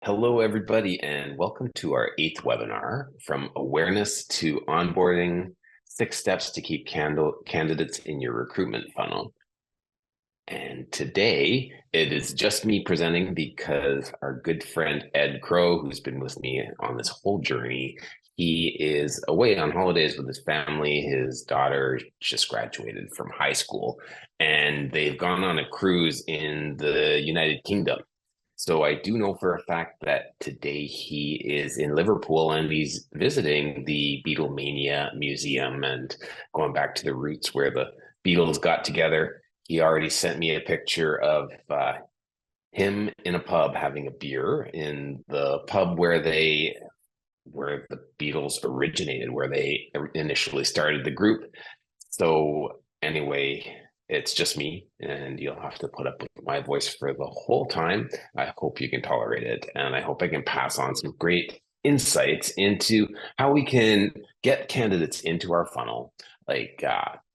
Hello, everybody, and welcome to our eighth webinar, From Awareness to Onboarding, 6 Steps to Keep Candidates in Your Recruitment Funnel. And today, it is just me presenting because our good friend Ed Crow, who's been with me on this whole journey, he is away on holidays with his family. His daughter just graduated from high school, and they've gone on a cruise in the United Kingdom. So I do know for a fact that today he is in Liverpool and he's visiting the Beatlemania Museum and going back to the roots where the Beatles got together. He already sent me a picture of him in a pub having a beer in the pub where the Beatles originated, where they initially started the group. So anyway, it's just me, and you'll have to put up with my voice for the whole time. I hope you can tolerate it, and I hope I can pass on some great insights into how we can get candidates into our funnel, like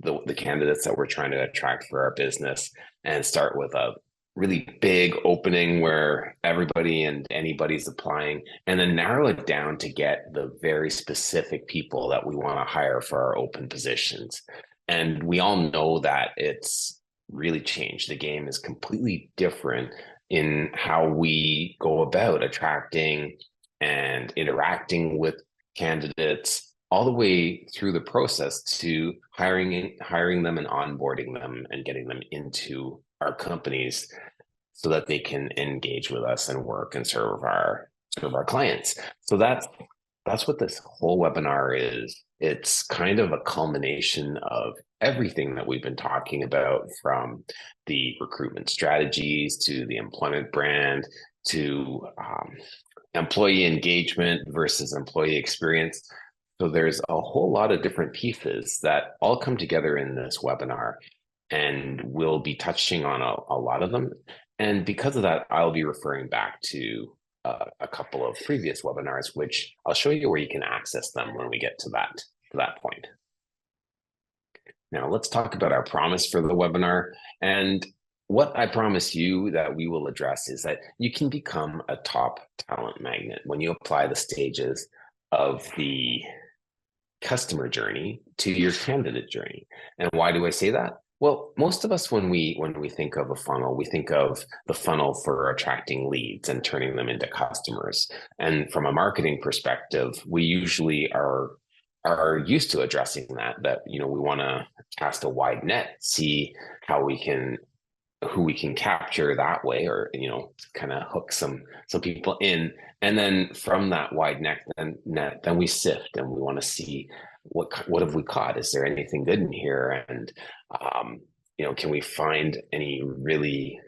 the candidates that we're trying to attract for our business, and start with a really big opening where everybody and anybody's applying, and then narrow it down to get the very specific people that we want to hire for our open positions. And we all know that it's really changed. The game is completely different in how we go about attracting and interacting with candidates all the way through the process to hiring them and onboarding them and getting them into our companies so that they can engage with us and work and serve our clients. So that's what this whole webinar is. It's kind of a culmination of everything that we've been talking about, from the recruitment strategies to the employment brand to employee engagement versus employee experience. So there's a whole lot of different pieces that all come together in this webinar, and we'll be touching on a lot of them. And because of that, I'll be referring back to a couple of previous webinars, which I'll show you where you can access them when we get to that point. Now, let's talk about our promise for the webinar. And what I promise you that we will address is that you can become a top talent magnet when you apply the stages of the customer journey to your candidate journey. And why do I say that? Well, most of us, when we think of a funnel, we think of the funnel for attracting leads and turning them into customers. And from a marketing perspective, we usually are used to addressing that we want to cast a wide net, see who we can capture that way, or kind of hook some people in, and then from that wide net, then we sift and we want to see what have we caught? Is there anything good in here? And can we find any really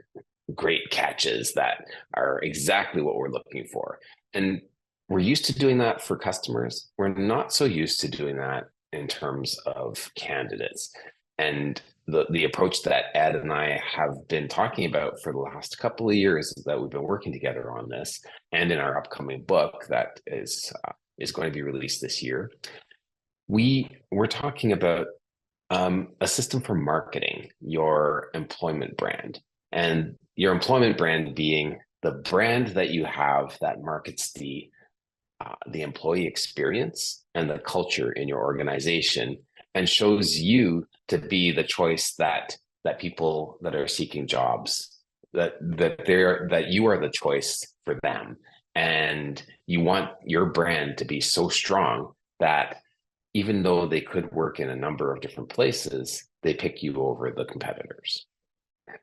great catches that are exactly what we're looking for? And we're used to doing that for customers. We're not so used to doing that in terms of candidates. And the approach that Ed and I have been talking about for the last couple of years is that we've been working together on this, and in our upcoming book that is going to be released this year, we're talking about a system for marketing your employment brand, and your employment brand being the brand that you have that markets the employee experience and the culture in your organization, and shows you to be the choice that people that are seeking jobs, that you are the choice for them, and you want your brand to be so strong that even though they could work in a number of different places, they pick you over the competitors.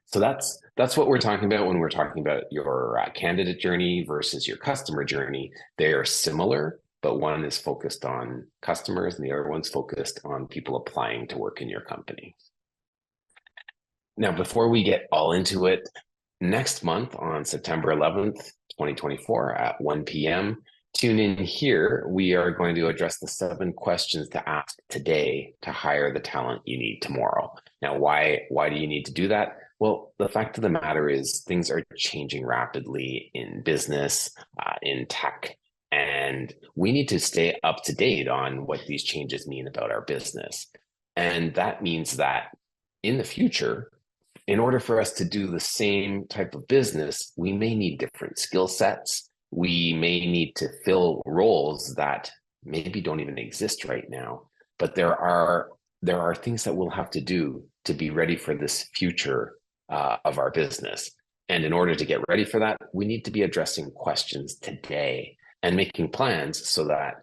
So that's what we're talking about when we're talking about your candidate journey versus your customer journey. They are similar, but one is focused on customers and the other one's focused on people applying to work in your company. Now, before we get all into it, next month on September 11th, 2024 at 1 p.m., tune in here. We are going to address the 7 questions to ask today to hire the talent you need tomorrow. Now, why do you need to do that? Well, the fact of the matter is things are changing rapidly in business, in tech, and we need to stay up to date on what these changes mean about our business. And that means that in the future, in order for us to do the same type of business, we may need different skill sets. we may need to fill roles that maybe don't even exist right now, but there are things that we'll have to do to be ready for this future of our business. And in order to get ready for that, we need to be addressing questions today and making plans so that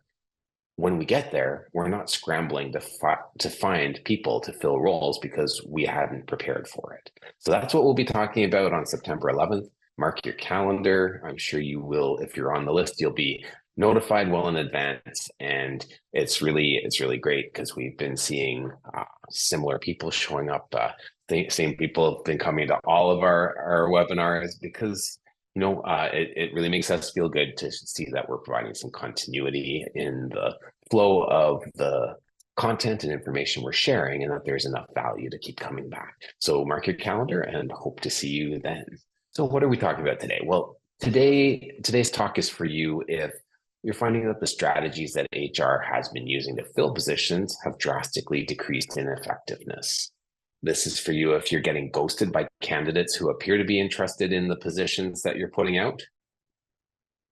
when we get there, we're not scrambling to find people to fill roles because we hadn't prepared for it. So that's what we'll be talking about on September 11th. Mark your calendar. I'm sure you will, if you're on the list, you'll be notified well in advance. And it's really great because we've been seeing similar people showing up. The same people have been coming to all of our webinars because it really makes us feel good to see that we're providing some continuity in the flow of the content and information we're sharing, and that there's enough value to keep coming back. So mark your calendar and hope to see you then. So what are we talking about today? Well, today's talk is for you if you're finding that the strategies that HR has been using to fill positions have drastically decreased in effectiveness. This is for you if you're getting ghosted by candidates who appear to be interested in the positions that you're putting out.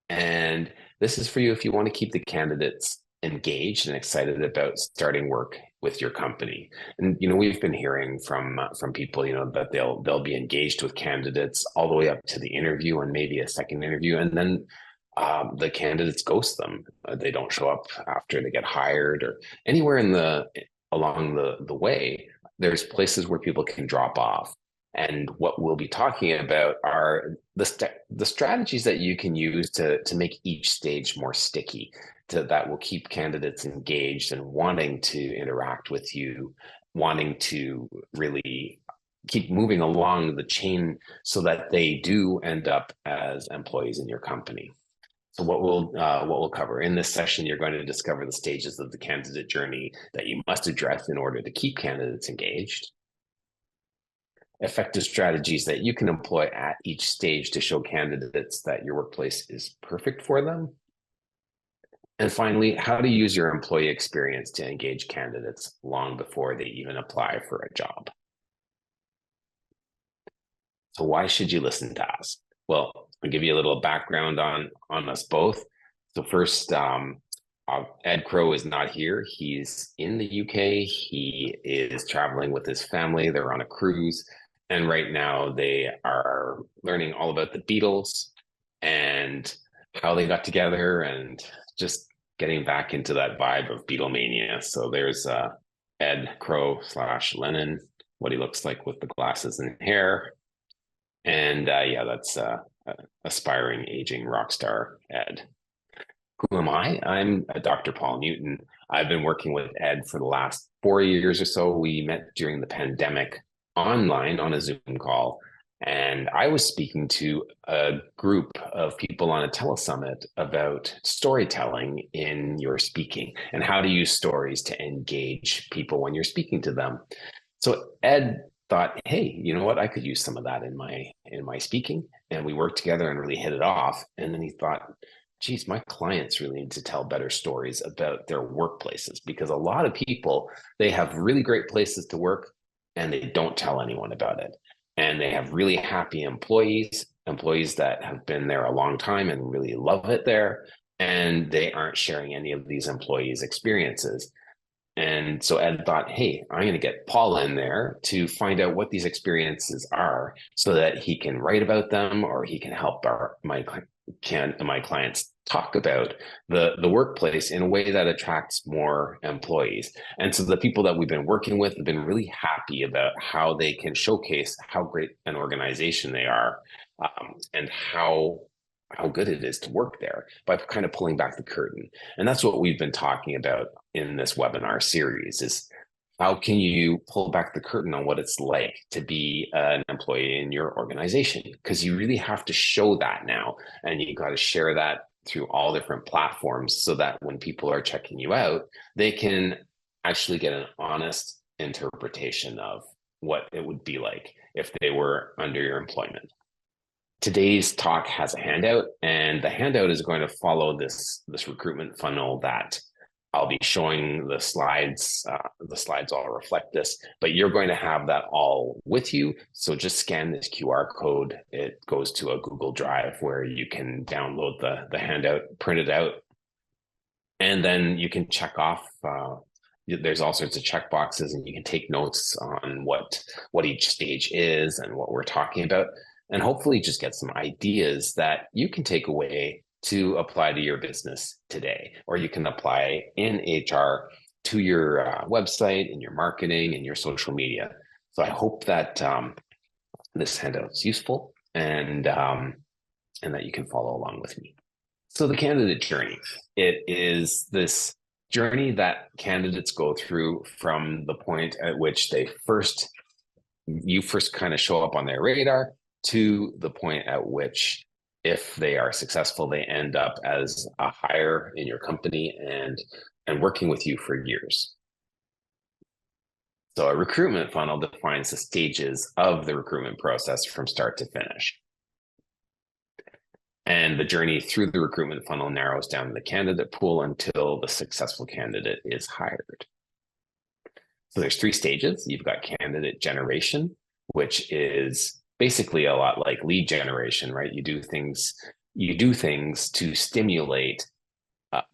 And this is for you if you want to keep the candidates engaged and excited about starting work with your company. And we've been hearing from people that they'll be engaged with candidates all the way up to the interview and maybe a second interview, and then the candidates ghost them. They don't show up after they get hired or anywhere along the way. There's places where people can drop off. And what we'll be talking about are the strategies that you can use to make each stage more sticky, that will keep candidates engaged and wanting to interact with you, wanting to really keep moving along the chain so that they do end up as employees in your company. So what we'll cover in this session, you're going to discover the stages of the candidate journey that you must address in order to keep candidates engaged, effective strategies that you can employ at each stage to show candidates that your workplace is perfect for them, and finally, how to use your employee experience to engage candidates long before they even apply for a job. So why should you listen to us? Well, I'll give you a little background on us both. So first, Ed Crow is not here. He's in the UK. He is traveling with his family. They're on a cruise. And right now they are learning all about the Beatles and how they got together and just getting back into that vibe of Beatlemania. So there's Ed Crow / Lennon, what he looks like with the glasses and hair. And that's aspiring aging rock star Ed. Who am I? I'm Dr. Paul Newton. I've been working with Ed for the last 4 years or so. We met during the pandemic online on a Zoom call, and I was speaking to a group of people on a telesummit about storytelling in your speaking and how to use stories to engage people when you're speaking to them. So Ed thought, hey, you know what? I could use some of that in my speaking. And we worked together and really hit it off. And then he thought, geez, my clients really need to tell better stories about their workplaces, because a lot of people, they have really great places to work and they don't tell anyone about it. And they have really happy employees that have been there a long time and really love it there. And they aren't sharing any of these employees' experiences. And so Ed thought, hey, I'm going to get Paul in there to find out what these experiences are so that he can write about them, or he can help my clients talk about the workplace in a way that attracts more employees. And so the people that we've been working with have been really happy about how they can showcase how great an organization they are, and how good it is to work there by kind of pulling back the curtain. And that's what we've been talking about in this webinar series, is how can you pull back the curtain on what it's like to be an employee in your organization? Because you really have to show that now, and you got to share that through all different platforms so that when people are checking you out, they can actually get an honest interpretation of what it would be like if they were under your employment. Today's talk has a handout, and the handout is going to follow this recruitment funnel that I'll be showing the slides. The slides all reflect this, but you're going to have that all with you. So just scan this QR code. It goes to a Google Drive where you can download the handout, print it out, and then you can check off. There's all sorts of check boxes, and you can take notes on what each stage is and what we're talking about, and hopefully just get some ideas that you can take away to apply to your business today, or you can apply in HR to your website, in your marketing, and your social media. So I hope that this handout is useful, and that you can follow along with me. So the candidate journey, it is this journey that candidates go through from the point at which you first kind of show up on their radar to the point at which, if they are successful, they end up as a hire in your company and working with you for years. So a recruitment funnel defines the stages of the recruitment process from start to finish. And the journey through the recruitment funnel narrows down the candidate pool until the successful candidate is hired. So there's 3 stages. You've got candidate generation, which is basically a lot like lead generation, right? You do things to stimulate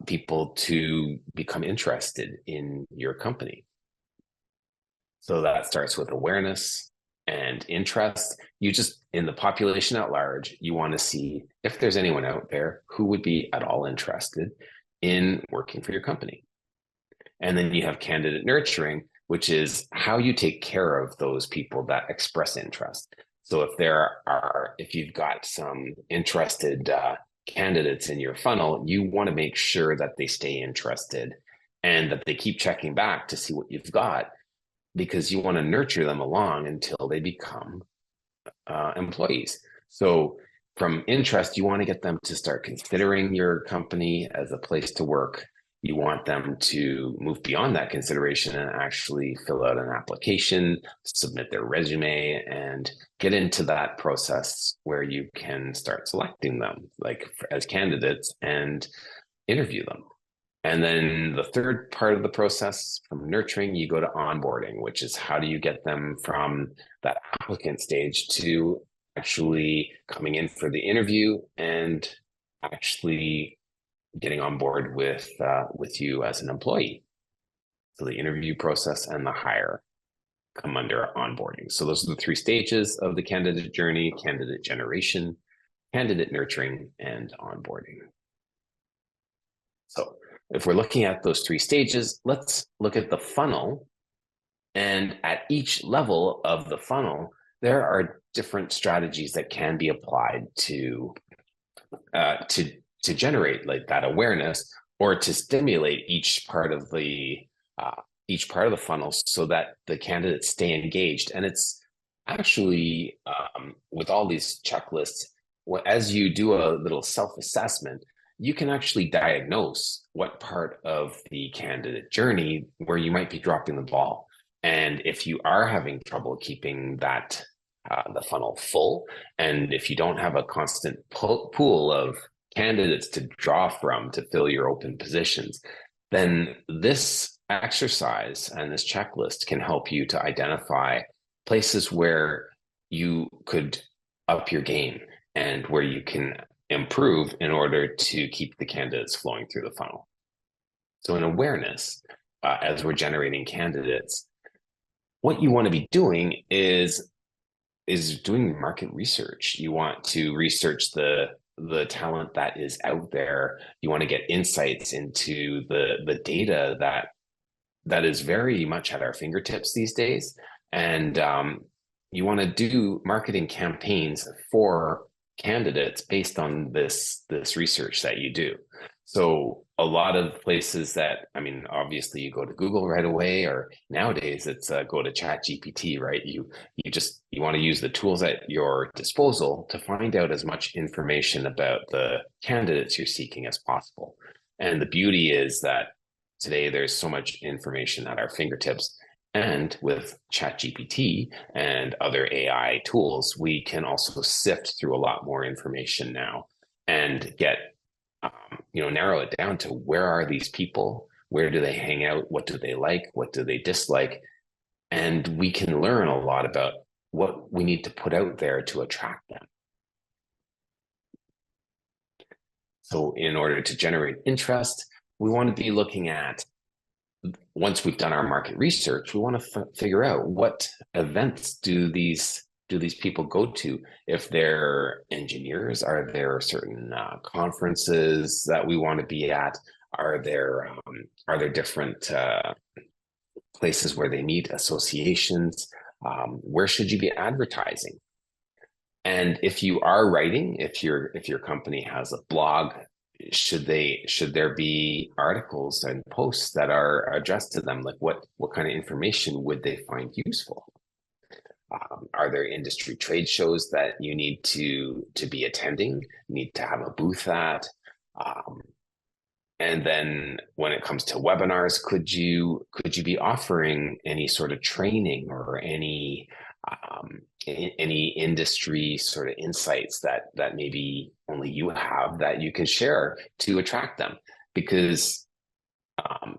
people to become interested in your company. So that starts with awareness and interest. You just, in the population at large, you want to see if there's anyone out there who would be at all interested in working for your company. And then you have candidate nurturing, which is how you take care of those people that express interest. So if you've got some interested candidates in your funnel, you want to make sure that they stay interested and that they keep checking back to see what you've got, because you want to nurture them along until they become employees. So from interest, you want to get them to start considering your company as a place to work. You want them to move beyond that consideration and actually fill out an application, submit their resume, and get into that process where you can start selecting them as candidates and interview them. And then the third part of the process, from nurturing, you go to onboarding, which is how do you get them from that applicant stage to actually coming in for the interview and actually getting on board with you as an employee. So the interview process and the hire come under onboarding. So those are the 3 stages of the candidate journey: candidate generation, candidate nurturing, and onboarding. So if we're looking at those 3 stages, let's look at the funnel. And at each level of the funnel, there are different strategies that can be applied to generate that awareness, or to stimulate each part of the funnel so that the candidates stay engaged. And it's actually with all these checklists, as you do a little self-assessment, you can actually diagnose what part of the candidate journey where you might be dropping the ball. And if you are having trouble keeping that the funnel full, and if you don't have a constant pool of candidates to draw from to fill your open positions, then this exercise and this checklist can help you to identify places where you could up your game and where you can improve in order to keep the candidates flowing through the funnel. So in awareness, as we're generating candidates, what you want to be doing is doing market research. You want to research the talent that is out there. You want to get insights into the data that is very much at our fingertips these days. And you want to do marketing campaigns for candidates based on this research that you do. So a lot of places that, obviously you go to Google right away, or nowadays it's go to ChatGPT, right? You want to use the tools at your disposal to find out as much information about the candidates you're seeking as possible. And the beauty is that today there's so much information at our fingertips. And with ChatGPT and other AI tools, we can also sift through a lot more information now and get, narrow it down to where are these people where do they hang out, what do they like, what do they dislike, and we can learn a lot about what we need to put out there to attract them. So in order to generate interest, we want to be looking at, once we've done our market research, we want to figure out what events do these people go to. If they're engineers, are there certain conferences that we want to be at? Are there different places where they meet, associations? Where should you be advertising? And if you are writing, if your company has a blog, should there be articles and posts that are addressed to them? Like what kind of information would they find useful? Are there industry trade shows that you need to be attending, need to have a booth at? And then when it comes to webinars, could you be offering any sort of training or any industry sort of insights that maybe only you have that you can share to attract them? Because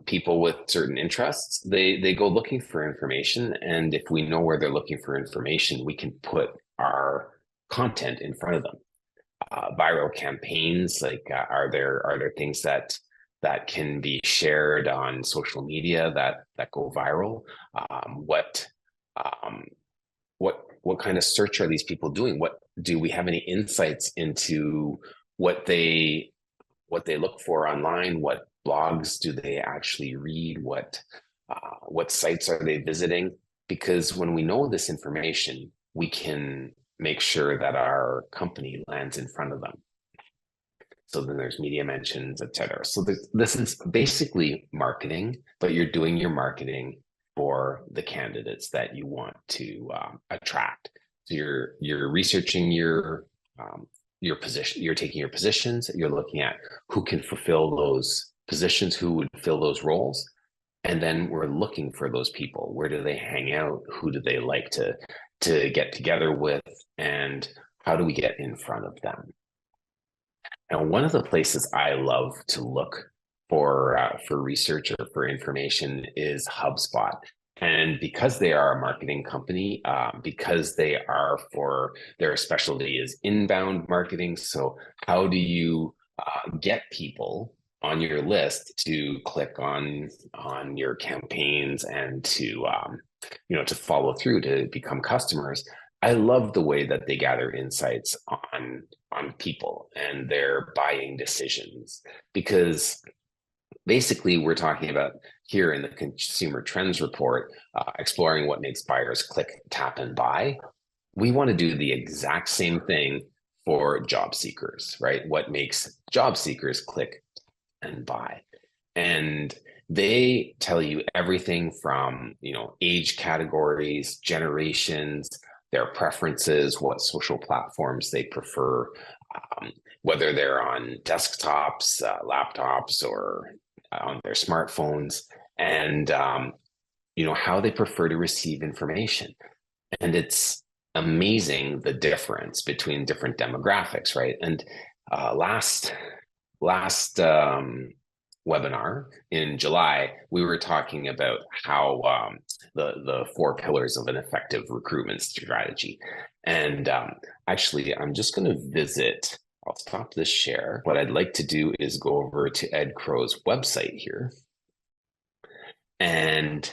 people with certain interests, they go looking for information, and if we know where they're looking for information, we can put our content in front of them. Viral campaigns, like are there things that can be shared on social media that go viral? What kind of search are these people doing? What do we have any insights into what they look for online? What blogs do they actually read? What sites are they visiting? Because when we know this information, we can make sure that our company lands in front of them. So then there's media mentions, etc. So this is basically marketing, but you're doing your marketing for the candidates that you want to attract. So you're researching your position, you're taking your positions, you're looking at who can fulfill those positions, who would fill those roles, and then we're looking for those people. Where do they hang out? Who do they like to get together with? And how do we get in front of them? Now, one of the places I love to look for research or for information is HubSpot. And because they are a marketing company, because their specialty is inbound marketing. So how do you get people on your list to click on your campaigns and to follow through to become customers? I love the way that they gather insights on people and their buying decisions, because basically we're talking about here in the Consumer Trends Report, exploring what makes buyers click, tap, and buy. We want to do the exact same thing for job seekers, right? What makes job seekers click and buy? And they tell you everything from, age categories, generations, their preferences, what social platforms they prefer, whether they're on desktops, laptops, or on their smartphones, and how they prefer to receive information. And it's amazing the difference between different demographics, right? And last webinar in July, we were talking about how the 4 pillars of an effective recruitment strategy. And actually, I'm just going to visit. I'll stop this share. What I'd like to do is go over to Ed Crow's website here and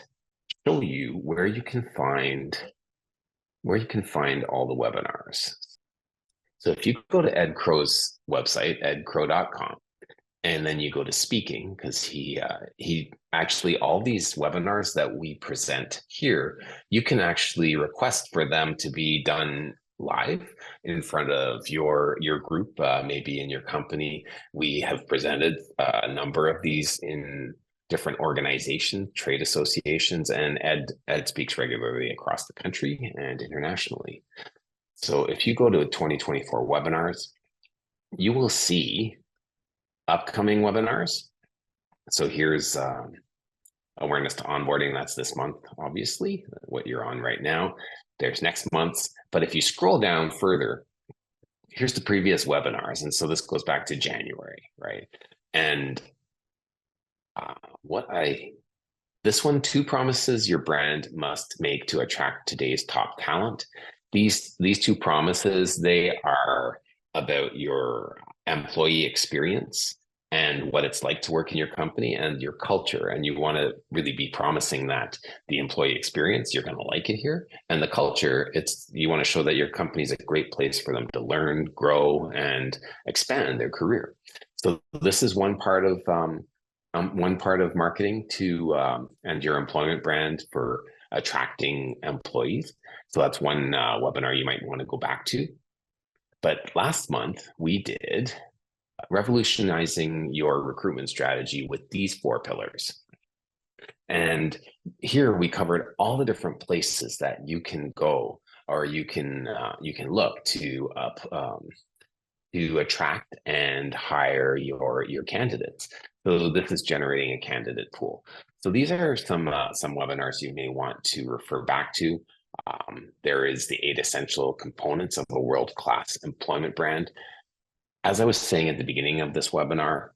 show you where you can find all the webinars. So if you go to Ed Crow's website, edcrow.com, and then you go to speaking, because he actually, all these webinars that we present here, you can actually request for them to be done live in front of your group, maybe in your company. We have presented a number of these in different organizations, trade associations, and Ed speaks regularly across the country and internationally. So if you go to 2024 webinars, you will see upcoming webinars. So here's awareness to onboarding. That's this month, obviously, what you're on right now. There's next month's. But if you scroll down further, here's the previous webinars. And so this goes back to January, right? And Uh, what I This one, two promises your brand must make to attract today's top talent. These two promises, they are about your employee experience and what it's like to work in your company and your culture. And you want to really be promising that the employee experience, you're going to like it here. And the culture, it's you want to show that your company is a great place for them to learn, grow, and expand their career. So this is one part of marketing to and your employment brand for attracting employees. So that's one webinar you might want to go back to. But last month we did revolutionizing your recruitment strategy with these four pillars. And here we covered all the different places that you can go or you can look to attract and hire your candidates. So this is generating a candidate pool. So these are some webinars you may want to refer back to. There is the 8 essential components of a world-class employment brand. As I was saying at the beginning of this webinar,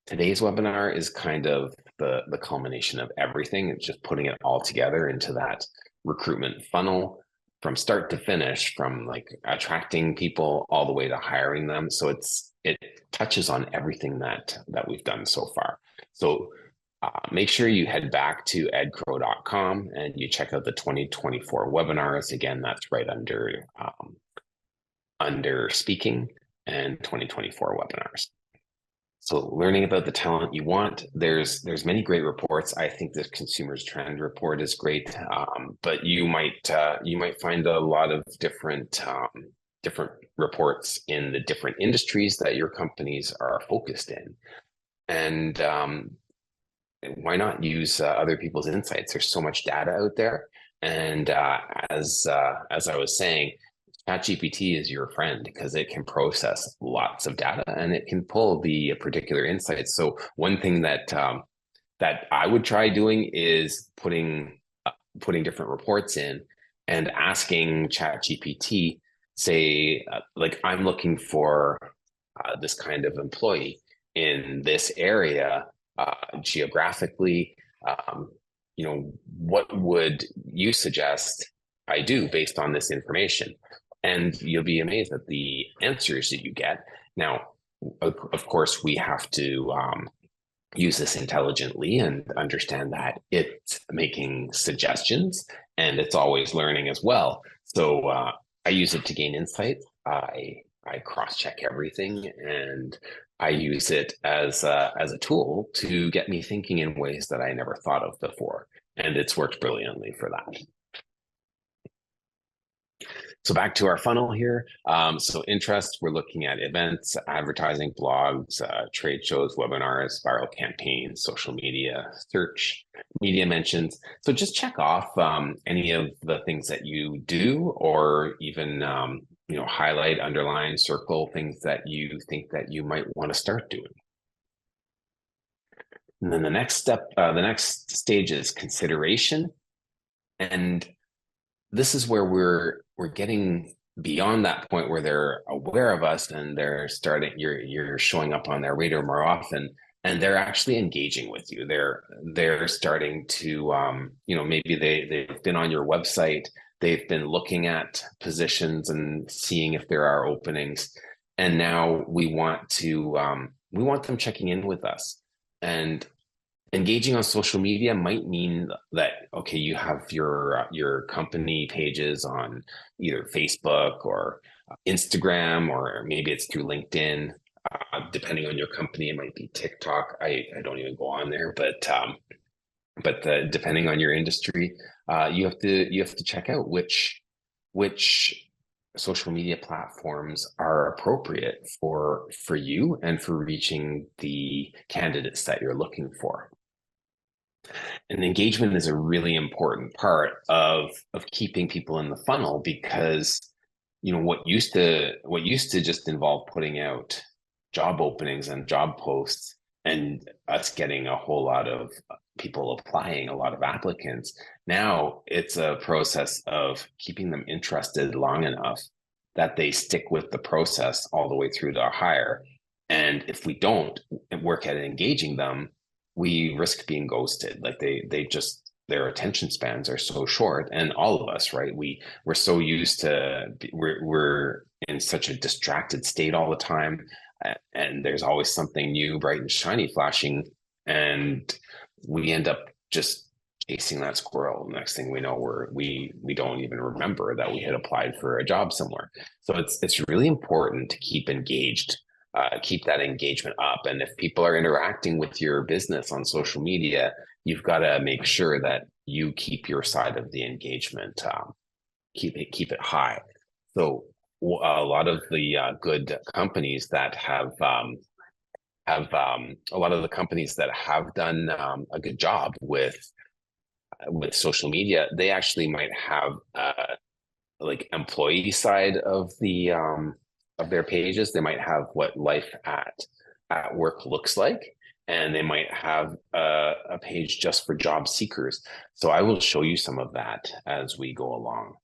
today's webinar is kind of the culmination of everything. It's just putting it all together into that recruitment funnel from start to finish, from like attracting people all the way to hiring them. So it touches on everything that we've done so far. So make sure you head back to edcrow.com and you check out the 2024 webinars. Again, that's right under speaking and 2024 webinars. So learning about the talent you want, there's many great reports. I think the Consumers Trend report is great, but you might find a lot of different reports in the different industries that your companies are focused in, and why not use other people's insights? There's so much data out there, and as I was saying, ChatGPT is your friend because it can process lots of data and it can pull the particular insights. So one thing that I would try doing is putting different reports in and asking ChatGPT, say, like, I'm looking for this kind of employee in this area geographically. What would you suggest I do based on this information? And you'll be amazed at the answers that you get. Now, of course, we have to use this intelligently and understand that it's making suggestions and it's always learning as well. So I use it to gain insight. I cross-check everything, and I use it as a tool to get me thinking in ways that I never thought of before. And it's worked brilliantly for that. So back to our funnel here. So interest, we're looking at events, advertising, blogs, trade shows, webinars, viral campaigns, social media, search, media mentions. So just check off any of the things that you do, or even highlight, underline, circle things that you think that you might want to start doing. And then the next step, the next stage is consideration. And this is where we're getting beyond that point where they're aware of us and they're starting, you're showing up on their radar more often, and they're actually engaging with you. They're starting to maybe they've been on your website, they've been looking at positions and seeing if there are openings, and now we want them checking in with us. And engaging on social media might mean that, okay, you have your company pages on either Facebook or Instagram, or maybe it's through LinkedIn. Depending on your company, it might be TikTok. I don't even go on there, but depending on your industry, you have to check out which social media platforms are appropriate for you and for reaching the candidates that you're looking for. And engagement is a really important part of keeping people in the funnel, because what used to just involve putting out job openings and job posts and us getting a whole lot of people applying, a lot of applicants. Now it's a process of keeping them interested long enough that they stick with the process all the way through to hire. And if we don't work at engaging them, we risk being ghosted. Like they just, their attention spans are so short, and all of us, right? We're so used to, we're in such a distracted state all the time, and there's always something new, bright and shiny flashing, and we end up just chasing that squirrel. Next thing we know, we don't even remember that we had applied for a job somewhere. So it's really important to keep engaged, keep that engagement up. And if people are interacting with your business on social media, you've got to make sure that you keep your side of the engagement, keep it high. So a lot of the good companies that have a lot of the companies that have done a good job with social media, they actually might have like employee side of the of their pages. They might have what life at work looks like, and they might have a page just for job seekers. So I will show you some of that as we go along.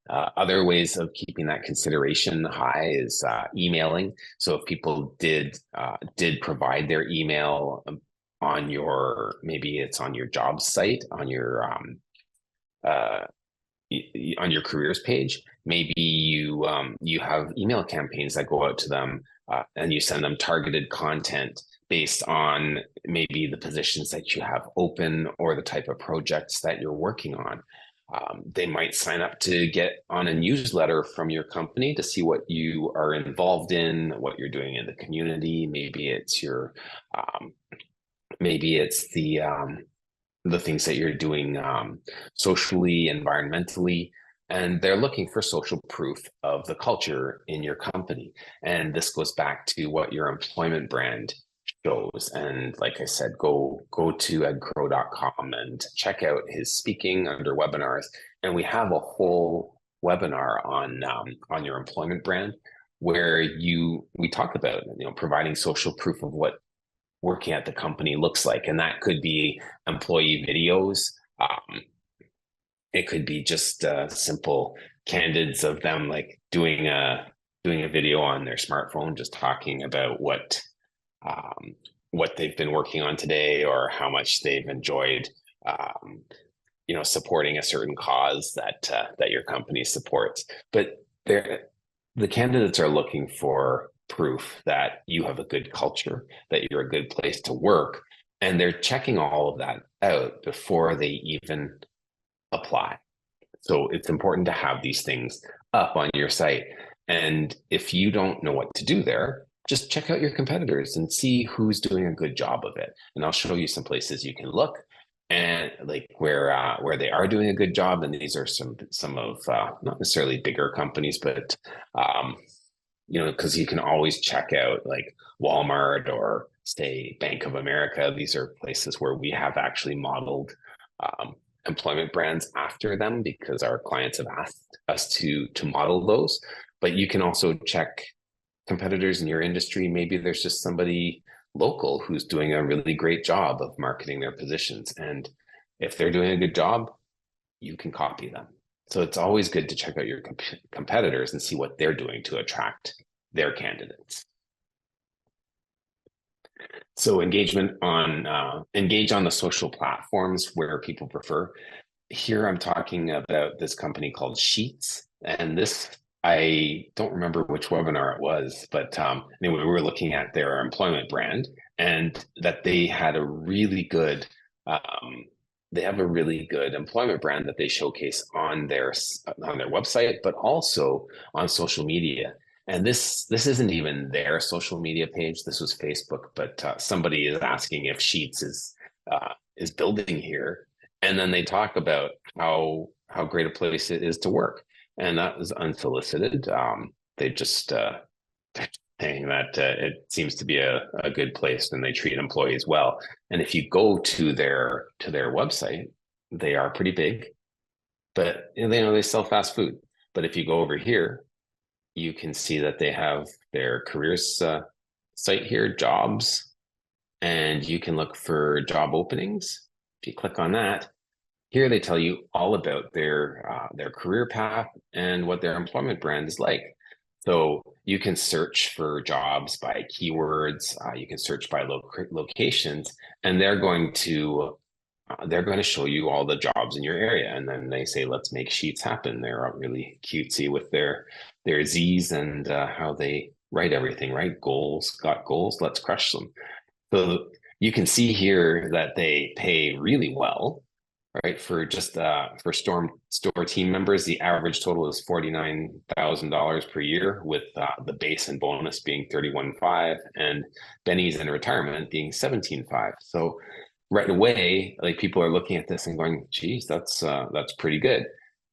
Other ways of keeping that consideration high is emailing. So if people did provide their email on your, maybe it's on your job site, on your careers page, maybe you have email campaigns that go out to them, and you send them targeted content based on maybe the positions that you have open or the type of projects that you're working on. They might sign up to get on a newsletter from your company to see what you are involved in, what you're doing in the community. Maybe it's your, maybe it's the things that you're doing socially, environmentally, and they're looking for social proof of the culture in your company. And this goes back to what your employment brand shows. And like I said, go to edcrow.com and check out his speaking under webinars. And we have a whole webinar on your employment brand, where we talk about, providing social proof of what working at the company looks like. And that could be employee videos. It could be just simple candids of them like doing a video on their smartphone, just talking about what they've been working on today, or how much they've enjoyed, supporting a certain cause that your company supports. But the candidates are looking for proof that you have a good culture, that you're a good place to work, and they're checking all of that out before they even apply. So it's important to have these things up on your site. And if you don't know what to do there, just check out your competitors and see who's doing a good job of it. And I'll show you some places you can look, and like where they are doing a good job. And these are some of not necessarily bigger companies, but because you can always check out like Walmart or say Bank of America. These are places where we have actually modeled employment brands after them, because our clients have asked us to model those. But you can also check competitors in your industry. Maybe there's just somebody local who's doing a really great job of marketing their positions. And if they're doing a good job, you can copy them. So it's always good to check out your competitors and see what they're doing to attract their candidates. So engage on the social platforms where people prefer. Here I'm talking about this company called Sheets, and this, I don't remember which webinar it was, but anyway, we were looking at their employment brand, and that they had a really good, they have a really good employment brand that they showcase on their website, but also on social media. And this isn't even their social media page. This was Facebook, but somebody is asking if Sheets is building here, and then they talk about how great a place it is to work, and that was unsolicited. They just saying that it seems to be a good place, and they treat employees well. And if you go to their website, they are pretty big, but they sell fast food. But if you go over here, you can see that they have their careers site here, jobs, and you can look for job openings. If you click on that, here they tell you all about their career path and what their employment brand is like. So you can search for jobs by keywords. You can search by locations, and they're going to show you all the jobs in your area. And then they say, let's make sheets happen. They're really cutesy with their Z's and how they write everything, right? Goals, got goals, let's crush them. So you can see here that they pay really well, right? For just for store team members, the average total is $49,000 per year, with the base and bonus being 31.5, and Benny's in retirement being 17.5. So right away, like, people are looking at this and going, geez, that's pretty good.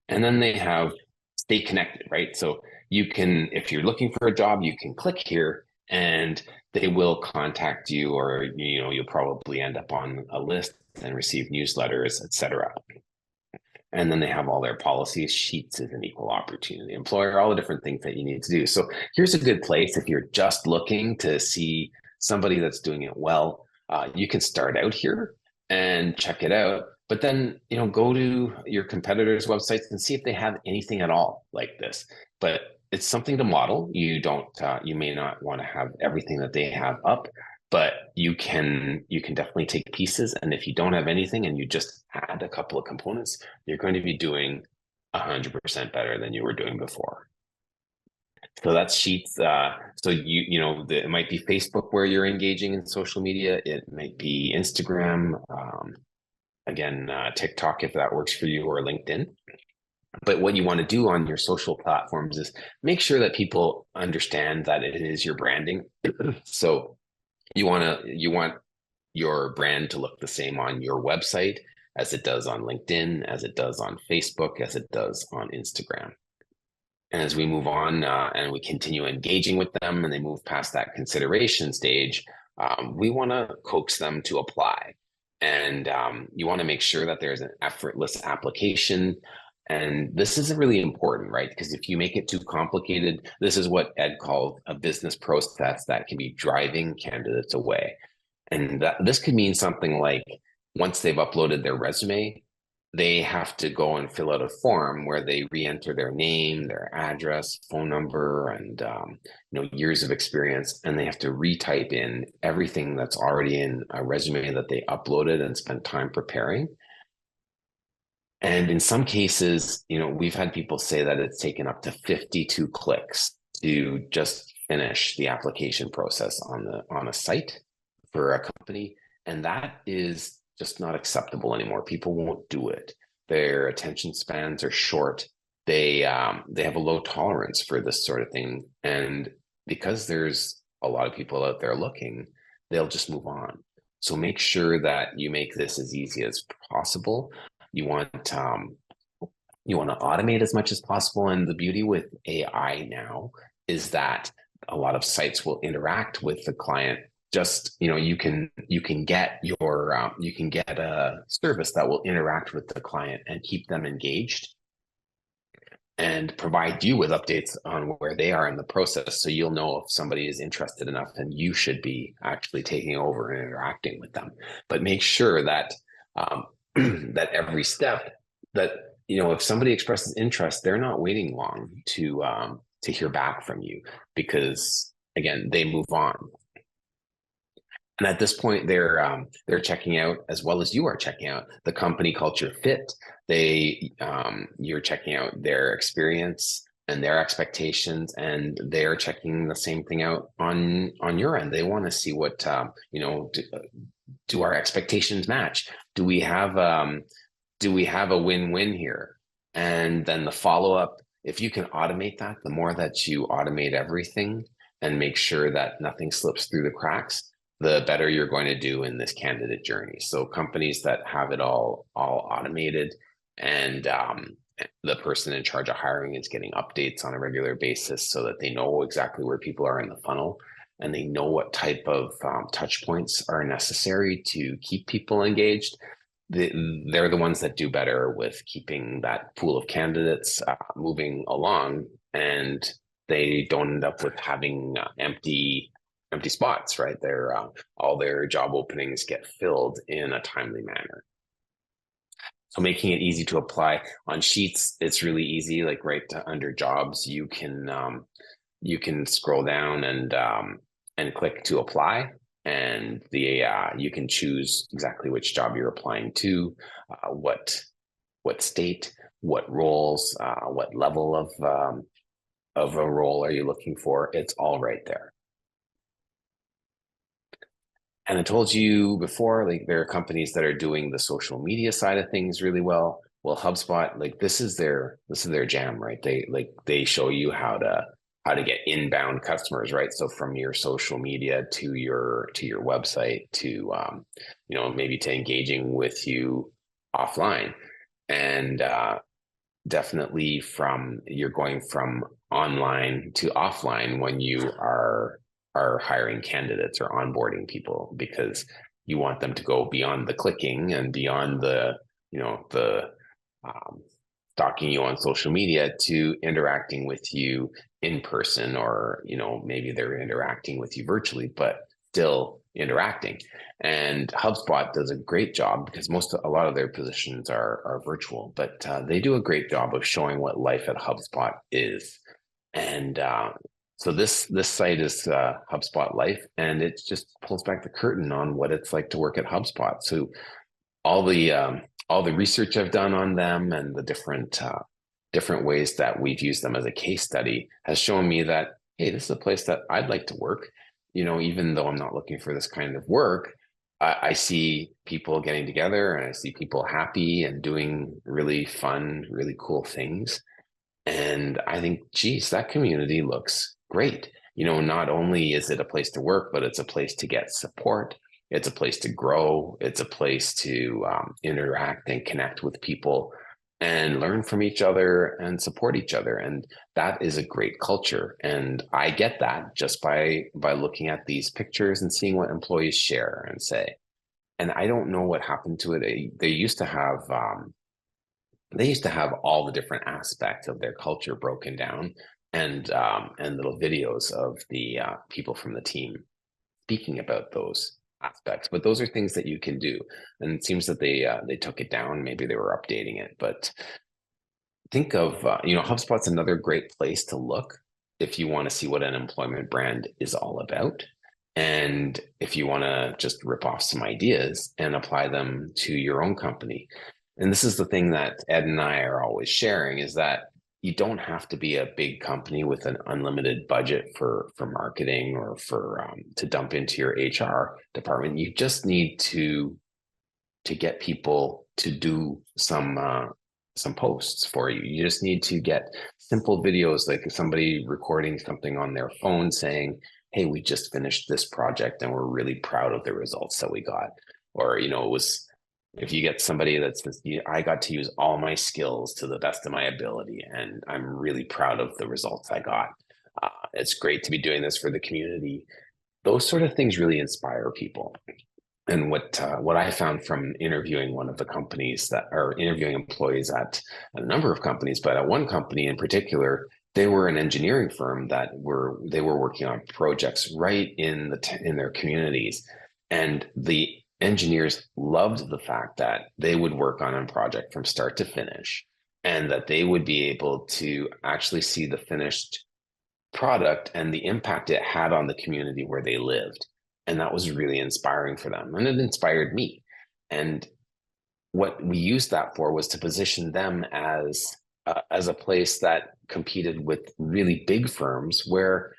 And then they have stay connected, right? So you can, if you're looking for a job, you can click here and they will contact you, or you'll probably end up on a list and receive newsletters, etc. And then they have all their policies. Sheets is an equal opportunity employer, all the different things that you need to do. So here's a good place if you're just looking to see somebody that's doing it well. You can start out here and check it out, but then go to your competitors' websites and see if they have anything at all like this. But it's something to model. You may not want to have everything that they have up, but you can definitely take pieces. And if you don't have anything and you just add a couple of components, you're going to be doing 100% better than you were doing before. So that's Sheets. So it might be Facebook where you're engaging in social media. It might be Instagram. Again, TikTok, if that works for you, or LinkedIn. But what you want to do on your social platforms is make sure that people understand that it is your branding. So you want your brand to look the same on your website as it does on LinkedIn, as it does on Facebook, as it does on Instagram. And as we move on and we continue engaging with them and they move past that consideration stage, we want to coax them to apply. And you want to make sure that there's an effortless application. And this is really important, right? Because if you make it too complicated, this is what Ed called a business process that can be driving candidates away. And this could mean something like, once they've uploaded their resume, they have to go and fill out a form where they re-enter their name, their address, phone number, and years of experience, and they have to retype in everything that's already in a resume that they uploaded and spent time preparing. And in some cases, we've had people say that it's taken up to 52 clicks to just finish the application process on a site for a company, and that is just not acceptable anymore. People won't do it. Their attention spans are short. They have a low tolerance for this sort of thing, and because there's a lot of people out there looking, they'll just move on. So make sure that you make this as easy as possible. You want to automate as much as possible, and the beauty with AI now is that a lot of sites will interact with the client. Just you can get a service that will interact with the client and keep them engaged and provide you with updates on where they are in the process, so you'll know if somebody is interested enough and you should be actually taking over and interacting with them. But make sure that that every step, that if somebody expresses interest, they're not waiting long to hear back from you, because again, they move on. And at this point, they're checking out, as well as you are checking out, the company culture fit. You're checking out their experience and their expectations, and they're checking the same thing out on your end. They want to see what do our expectations match? Do we have a win-win here? And then the follow-up, if you can automate that, the more that you automate everything and make sure that nothing slips through the cracks, the better you're going to do in this candidate journey. So companies that have it all automated, and the person in charge of hiring is getting updates on a regular basis so that they know exactly where people are in the funnel, and they know what type of touch points are necessary to keep people engaged. They're the ones that do better with keeping that pool of candidates moving along, and they don't end up with having empty spots, right? All their job openings get filled in a timely manner. So making it easy to apply on Sheets, it's really easy. Like right under jobs, you can you can scroll down and click to apply, and you can choose exactly which job you're applying to, what state, what roles, what level of a role are you looking for. It's all right there. And I told you before, like there are companies that are doing the social media side of things really well. Well, HubSpot, like this is their jam, right? They show you how to get inbound customers, right? So from your social media to your website to maybe to engaging with you offline, and definitely you're going from online to offline when you are hiring candidates or onboarding people, because you want them to go beyond the clicking and beyond the stalking you on social media to interacting with you in person, or maybe they're interacting with you virtually but still interacting. And HubSpot does a great job, because a lot of their positions are virtual, but they do a great job of showing what life at HubSpot is. And so this site is HubSpot Life, and it just pulls back the curtain on what it's like to work at HubSpot. So all the research I've done on them and the different ways that we've used them as a case study has shown me that, hey, this is a place that I'd like to work. Even though I'm not looking for this kind of work, I see people getting together, and I see people happy and doing really fun, really cool things. And I think, geez, that community looks great. Not only is it a place to work, but it's a place to get support. It's a place to grow. It's a place to interact and connect with people and learn from each other and support each other. And that is a great culture. And I get that just by looking at these pictures and seeing what employees share and say. And I don't know what happened to it. They used to have all the different aspects of their culture broken down, and little videos of the people from the team speaking about those aspects. But those are things that you can do, and it seems that they took it down. Maybe they were updating it, but think of HubSpot's another great place to look if you want to see what an employment brand is all about, and if you want to just rip off some ideas and apply them to your own company. And this is the thing that Ed and I are always sharing, is that you don't have to be a big company with an unlimited budget for marketing or to dump into your HR department. You just need to get people to do some posts for you. You just need to get simple videos, like somebody recording something on their phone saying, hey, we just finished this project and we're really proud of the results that we got. Or, if you get somebody that's, I got to use all my skills to the best of my ability, and I'm really proud of the results I got. It's great to be doing this for the community. Those sort of things really inspire people. And what I found from interviewing one of the companies that are interviewing employees at a number of companies, but at one company in particular, they were an engineering firm that they were working on projects right in their communities, and the engineers loved the fact that they would work on a project from start to finish, and that they would be able to actually see the finished product and the impact it had on the community where they lived. And that was really inspiring for them, and it inspired me. And what we used that for was to position them as a place that competed with really big firms, where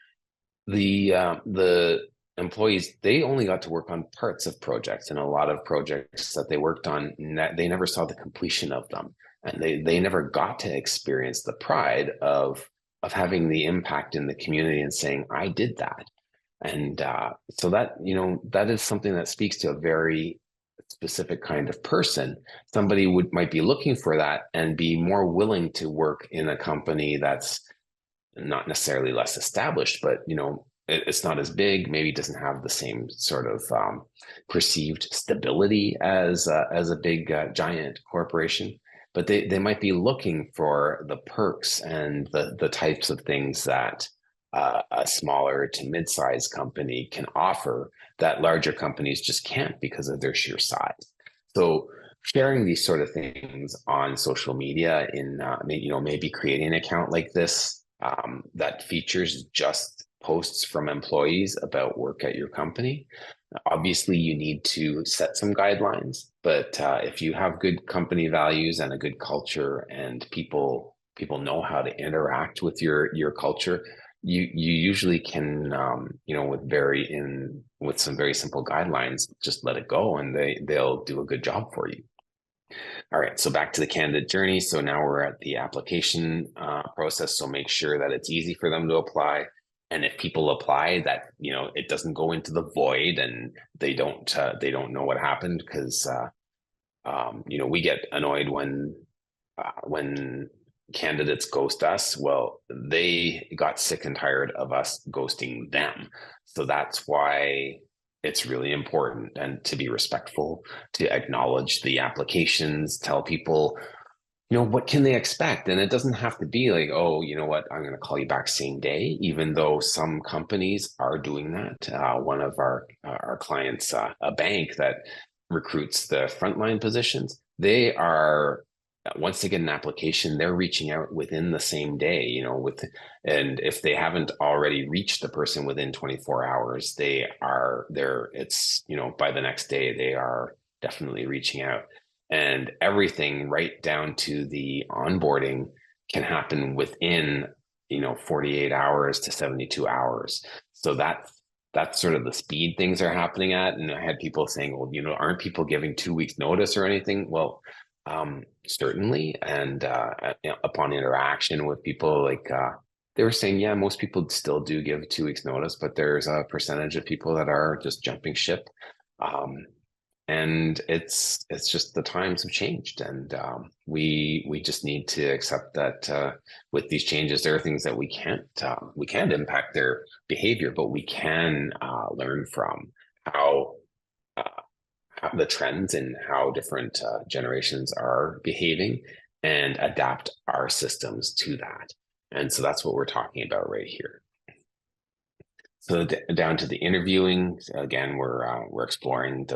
the employees, they only got to work on parts of projects, and a lot of projects that they worked on, they never saw the completion of them, and they never got to experience the pride of having the impact in the community and saying, I did that. And so that is something that speaks to a very specific kind of person. Somebody might be looking for that and be more willing to work in a company that's not necessarily less established, but it's not as big, maybe doesn't have the same sort of perceived stability as a big giant corporation. But they might be looking for the perks and the types of things that a smaller to mid-sized company can offer that larger companies just can't because of their sheer size. So sharing these sort of things on social media, in maybe creating an account like this that features just posts from employees about work at your company. Obviously, you need to set some guidelines, but if you have good company values and a good culture, and people know how to interact with your culture, you usually can, with some very simple guidelines, just let it go, and they'll do a good job for you. All right, so back to the candidate journey. So now we're at the application process. So make sure that it's easy for them to apply. And if people apply, that it doesn't go into the void, and they don't know what happened, because we get annoyed when candidates ghost us. Well, they got sick and tired of us ghosting them. So that's why it's really important, and to be respectful, to acknowledge the applications, tell people, what can they expect? And it doesn't have to be like, oh, you know what, I'm going to call you back same day, even though some companies are doing that. One of our clients, a bank that recruits the frontline positions, they are, once they get an application, they're reaching out within the same day, and if they haven't already reached the person within 24 hours, it's, by the next day, they are definitely reaching out. And everything right down to the onboarding can happen within 48 hours to 72 hours. So that's sort of the speed things are happening at. And I had people saying, well, aren't people giving 2 weeks notice or anything? Well, certainly. And upon interaction with people, they were saying, yeah, most people still do give 2 weeks notice, but there's a percentage of people that are just jumping ship. And it's just the times have changed, and we just need to accept that with these changes, there are things that we can't impact their behavior, but we can learn from how the trends and how different generations are behaving, and adapt our systems to that. And so that's what we're talking about right here. So down to the interviewing, again, we're exploring,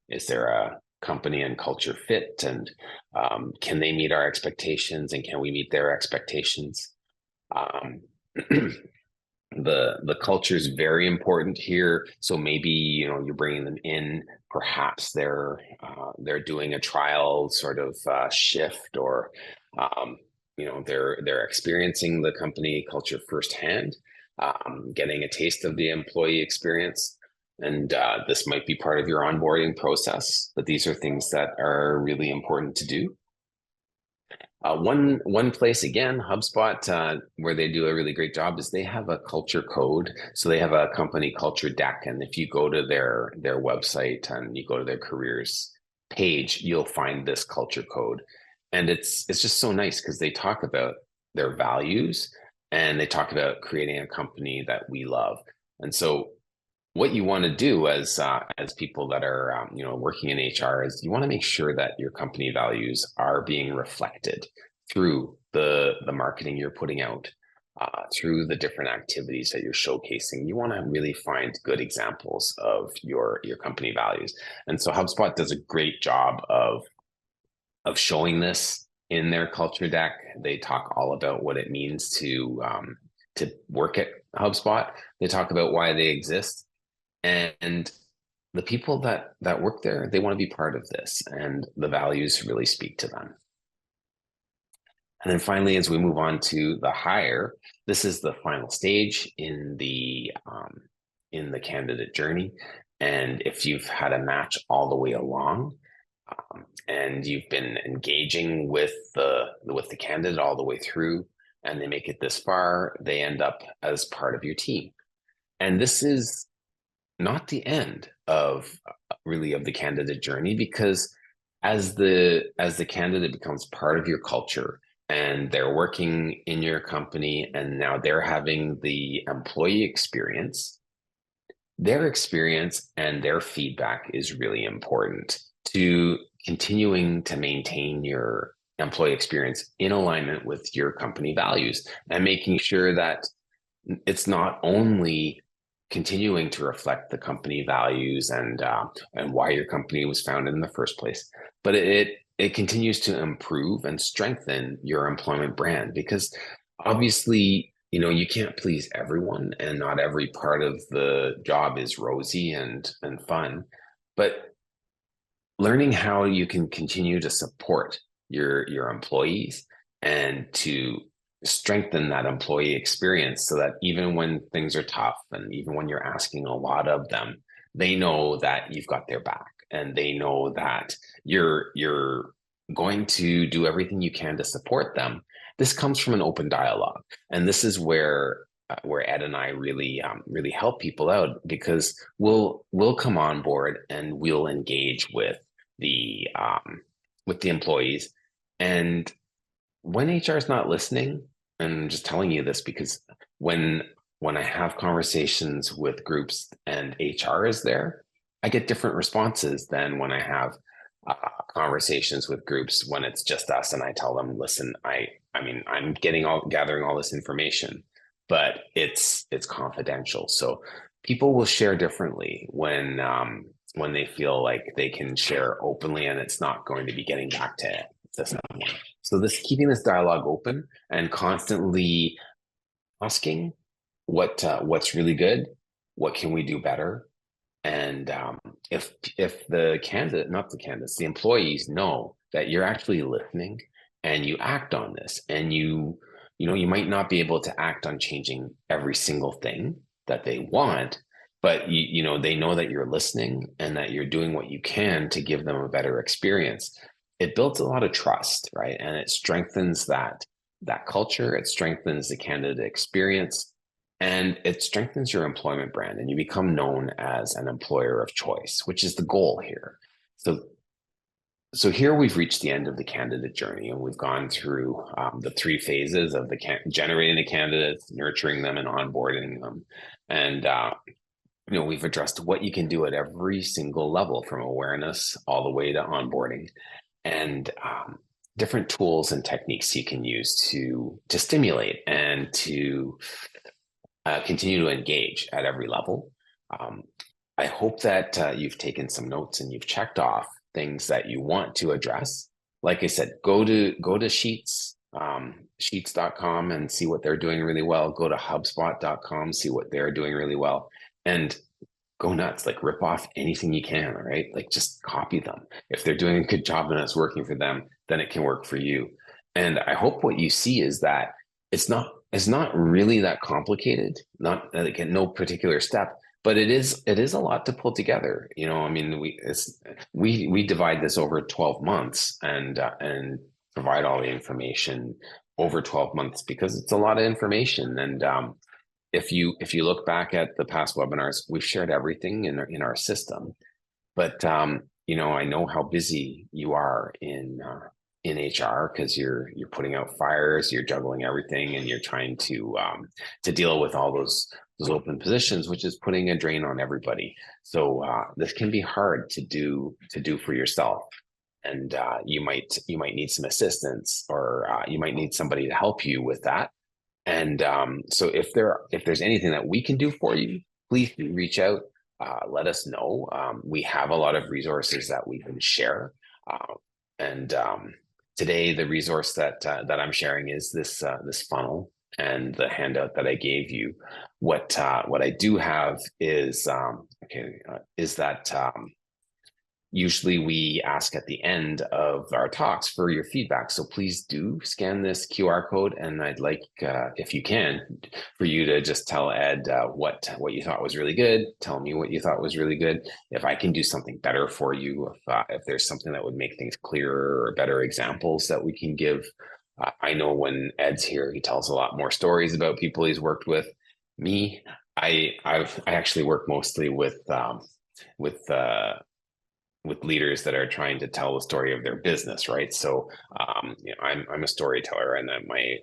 is there a company and culture fit, and can they meet our expectations, and can we meet their expectations? The culture is very important here. So maybe you're bringing them in. Perhaps they're doing a trial sort of shift, or they're experiencing the company culture firsthand, getting a taste of the employee experience. And this might be part of your onboarding process, but these are things that are really important to do. One place, again, HubSpot, where they do a really great job, is they have a culture code. So they have a company culture deck, and if you go to their website and you go to their careers page, you'll find this culture code. And it's just so nice, because they talk about their values, and they talk about creating a company that we love. And so what you want to do as people that are working in HR is you want to make sure that your company values are being reflected through the marketing you're putting out, through the different activities that you're showcasing. You want to really find good examples of your company values. And so HubSpot does a great job of showing this in their culture deck. They talk all about what it means to work at HubSpot. They talk about why they exist. And the people that work there, they want to be part of this, and the values really speak to them. And then finally, as we move on to the hire, this is the final stage in the candidate journey. And if you've had a match all the way along, and you've been engaging with the candidate all the way through, and they make it this far, they end up as part of your team. And this is not the end of the candidate journey, because as the candidate becomes part of your culture, and they're working in your company, and now they're having the employee experience, their experience and their feedback is really important to continuing to maintain your employee experience in alignment with your company values, and making sure that it's not only continuing to reflect the company values and why your company was founded in the first place, but it continues to improve and strengthen your employment brand. Because obviously you can't please everyone, and not every part of the job is rosy and fun, but learning how you can continue to support your employees and to strengthen that employee experience so that even when things are tough and even when you're asking a lot of them, they know that you've got their back, and they know that you're going to do everything you can to support them. This comes from an open dialogue, and this is where Ed and I really help people out, because we'll come on board and we'll engage with the employees. And when HR is not listening, and I'm just telling you this because when when I have conversations with groups and HR is there, I get different responses than when I have conversations with groups when it's just us and I tell them, listen, I mean, I'm gathering all this information, but it's confidential. So people will share differently when they feel like they can share openly and it's not going to be getting back to someone. So keeping this dialogue open and constantly asking what's really good, what can we do better, and if the candidate, not the candidates, the employees know that you're actually listening and you act on this, and you might not be able to act on changing every single thing that they want, but they know that you're listening and that you're doing what you can to give them a better experience. It builds a lot of trust, right? And it strengthens that culture. It strengthens the candidate experience, and it strengthens your employment brand, and you become known as an employer of choice, which is the goal here. So here we've reached the end of the candidate journey, and we've gone through the three phases of generating the candidates, nurturing them, and onboarding them. And we've addressed what you can do at every single level, from awareness all the way to onboarding, and different tools and techniques you can use to stimulate and to continue to engage at every level. I hope that you've taken some notes and you've checked off things that you want to address. Like I said, go to Sheets, sheets.com, and see what they're doing really well. Go to HubSpot.com, see what they're doing really well, and go nuts. Like, rip off anything you can, right? Like, just copy them. If they're doing a good job and it's working for them, then it can work for you. And I hope what you see is that it's not really that complicated, not like in no particular step, but it is a lot to pull together. I mean, we divide this over 12 months and provide all the information over 12 months because it's a lot of information. And if you look back at the past webinars, we've shared everything in our system. But I know how busy you are in HR, because you're putting out fires, you're juggling everything, and you're trying to deal with all those open positions, which is putting a drain on everybody. So this can be hard to do for yourself, and you might need some assistance, or you might need somebody to help you with that. And so if there's anything that we can do for you, please reach out. Let us know. We have a lot of resources that we can share, and today the resource that I'm sharing is this funnel and the handout that I gave you. What I do have is that usually we ask at the end of our talks for your feedback. So please do scan this QR code, and I'd like, if you can, for you to just tell Ed what you thought was really good. Tell me what you thought was really good. If I can do something better for you, if there's something that would make things clearer or better examples that we can give. I know when Ed's here, he tells a lot more stories about people he's worked with. Me, I actually work mostly with leaders that are trying to tell the story of their business, right? So I'm a storyteller, and that my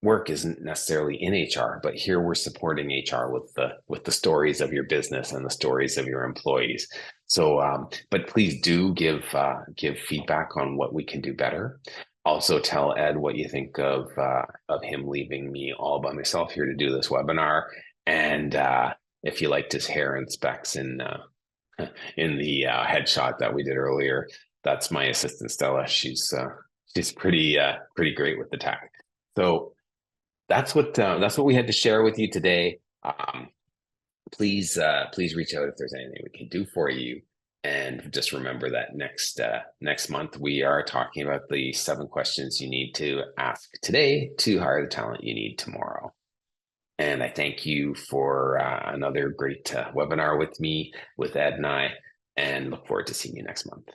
work isn't necessarily in HR, but here we're supporting HR with the stories of your business and the stories of your employees. So, but please do give feedback on what we can do better. Also, tell Ed what you think of him leaving me all by myself here to do this webinar, and if you liked his hair and specs in the headshot that we did earlier, that's my assistant Stella. She's pretty great with the tech. So that's what we had to share with you today. Please reach out if there's anything we can do for you. And just remember that next month we are talking about the 7 questions you need to ask today to hire the talent you need tomorrow. And I thank you for another great webinar with me, with Ed and I, and look forward to seeing you next month.